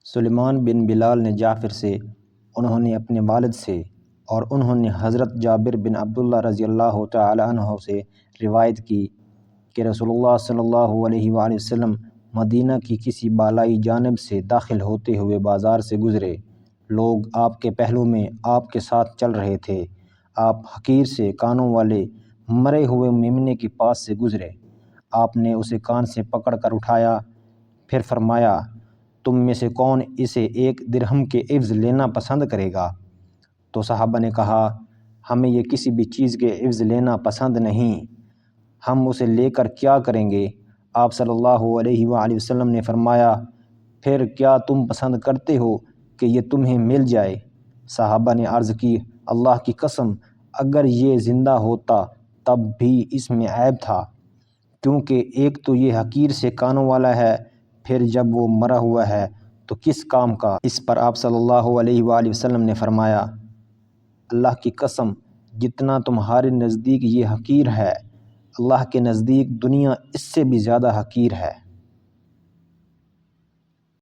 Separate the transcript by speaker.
Speaker 1: سلیمان بن بلال نے جعفر سے، انہوں نے اپنے والد سے، اور انہوں نے حضرت جابر بن عبداللہ رضی اللہ تعالی عنہ سے روایت کی کہ رسول اللہ صلی اللہ علیہ وآلہ وسلم مدینہ کی کسی بالائی جانب سے داخل ہوتے ہوئے بازار سے گزرے۔ لوگ آپ کے پہلو میں آپ کے ساتھ چل رہے تھے۔ آپ حقیر سے کانوں والے مرے ہوئے میمنے کے پاس سے گزرے۔ آپ نے اسے کان سے پکڑ کر اٹھایا، پھر فرمایا، تم میں سے کون اسے 1 درہم کے عوض لینا پسند کرے گا؟ تو صحابہ نے کہا، ہمیں یہ کسی بھی چیز کے عوض لینا پسند نہیں، ہم اسے لے کر کیا کریں گے؟ آپ صلی اللہ علیہ وآلہ وسلم نے فرمایا، پھر کیا تم پسند کرتے ہو کہ یہ تمہیں مل جائے؟ صحابہ نے عرض کی، اللہ کی قسم، اگر یہ زندہ ہوتا تب بھی اس میں عیب تھا، کیونکہ ایک تو یہ حقیر سے کانوں والا ہے، پھر جب وہ مرا ہوا ہے تو کس کام کا؟ اس پر آپ صلی اللہ علیہ وآلہ وسلم نے فرمایا، اللہ کی قسم، جتنا تمہارے نزدیک یہ حقیر ہے، اللہ کے نزدیک دنیا اس سے بھی زیادہ حقیر ہے۔